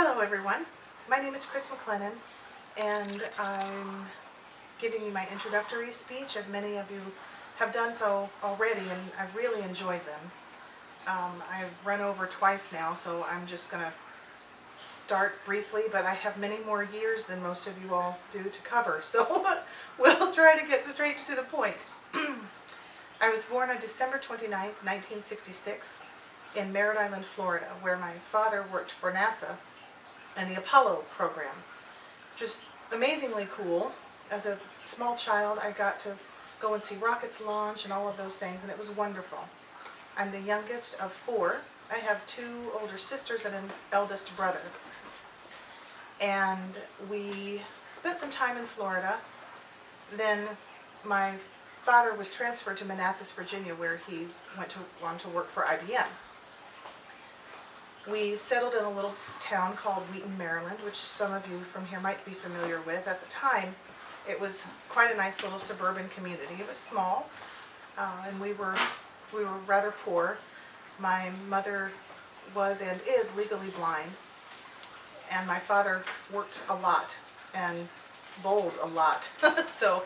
Hello everyone, my name is McLennan and I'm giving you my introductory speech, as many of you have done so already, and I've really enjoyed them. I've run over twice now, so I'm just going to start briefly, but I have many more years than most of you all do to cover, so we'll try to get straight to the point. I was born on December 29th, 1966 in Merritt Island, Florida, where my father worked for NASA and the Apollo program. Just amazingly cool. As a small child, I got to go and see rockets launch and all of those things, and it was wonderful. I'm the youngest of four. I have two older sisters and an eldest brother. And we spent some time in Florida. Then my father was transferred to Manassas, Virginia, where he went to work for IBM. We settled in a little town called Wheaton, Maryland, which some of you from here might be familiar with. At the time, it was quite a nice little suburban community. It was small, and we were rather poor. My mother was and is legally blind, and my father worked a lot and bowled a lot. So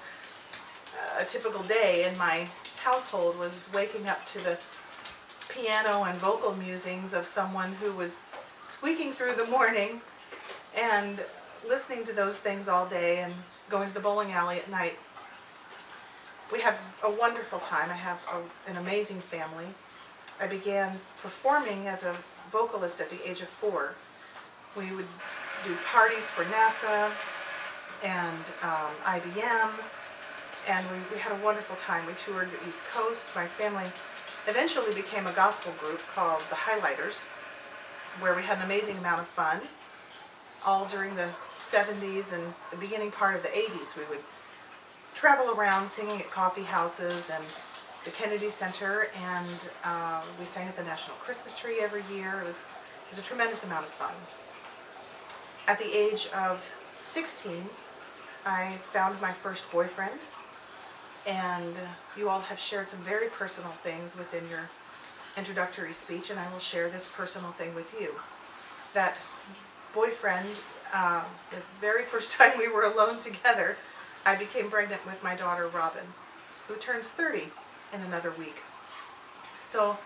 a typical day in my household was waking up to the piano and vocal musings of someone who was squeaking through the morning and listening to those things all day and going to the bowling alley at night. We had a wonderful time. I have an amazing family. I began performing as a vocalist at the age of 4. We would do parties for NASA and IBM, and we had a wonderful time. We toured the East Coast. My family eventually became a gospel group called the Highlighters, where we had an amazing amount of fun. All during the 70s and the beginning part of the 80s, we would travel around singing at coffee houses and the Kennedy Center, and we sang at the National Christmas Tree every year. It was a tremendous amount of fun. At the age of 16, I found my first boyfriend, and you all have shared some very personal things within your introductory speech, and I will share this personal thing with you. That boyfriend, the very first time we were alone together, I became pregnant with my daughter Robin, who turns 30 in another week. So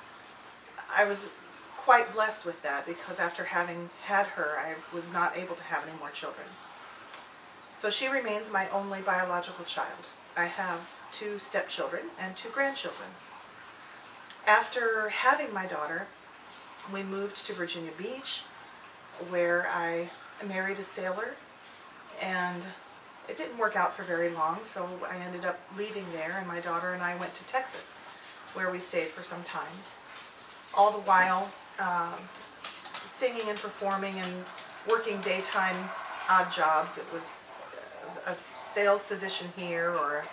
I was quite blessed with that, because after having had her, I was not able to have any more children. So she remains my only biological child. I have 2 stepchildren and 2 grandchildren. After having my daughter, we moved to Virginia Beach, where I married a sailor, and it didn't work out for very long, so I ended up leaving there, and my daughter and I went to Texas, where we stayed for some time. All the while singing and performing and working daytime odd jobs. It was a sales position here or a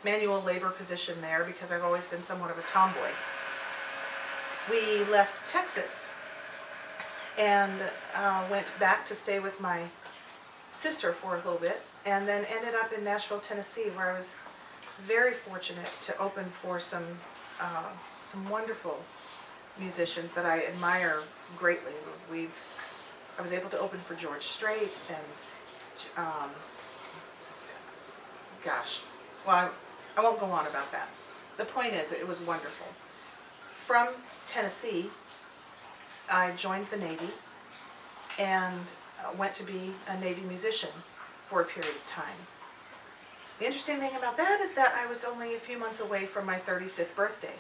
manual labor position there, because I've always been somewhat of a tomboy. We left Texas and went back to stay with my sister for a little bit, and then ended up in Nashville, Tennessee, where I was very fortunate to open for some wonderful musicians that I admire greatly. I was able to open for George Strait and I won't go on about that. The point is, it was wonderful. From Tennessee, I joined the Navy and went to be a Navy musician for a period of time. The interesting thing about that is that I was only a few months away from my 35th birthday,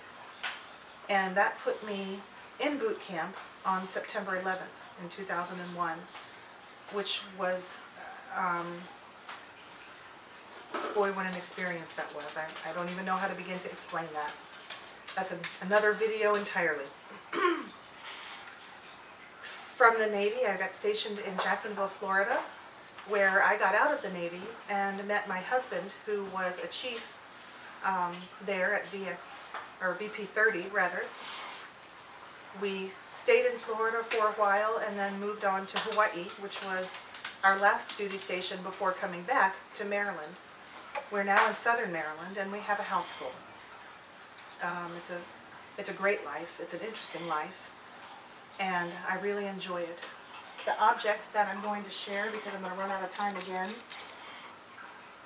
and that put me in boot camp on September 11th in 2001, which was boy, what an experience that was. I don't even know how to begin to explain that. That's another video entirely. From the Navy, I got stationed in Jacksonville, Florida, where I got out of the Navy and met my husband, who was a chief there at VP 30 rather. We stayed in Florida for a while and then moved on to Hawaii, which was our last duty station before coming back to Maryland. We're now in southern Maryland, and we have a house full. It's a great life. It's an interesting life, and I really enjoy it. The object that I'm going to share, because I'm going to run out of time again,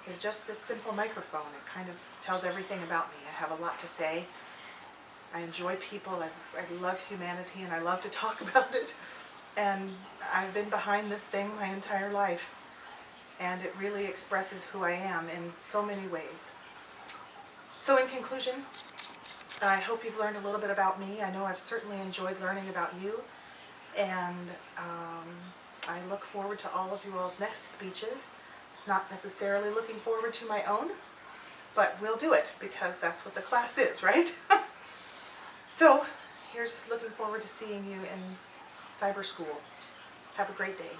is just this simple microphone. It kind of tells everything about me. I have a lot to say. I enjoy people. I love humanity, and I love to talk about it. And I've been behind this thing my entire life. And it really expresses who I am in so many ways. So in conclusion, I hope you've learned a little bit about me. I know I've certainly enjoyed learning about you. And I look forward to all of you all's next speeches. Not necessarily looking forward to my own, but we'll do it because that's what the class is, right? So here's looking forward to seeing you in cyber school. Have a great day.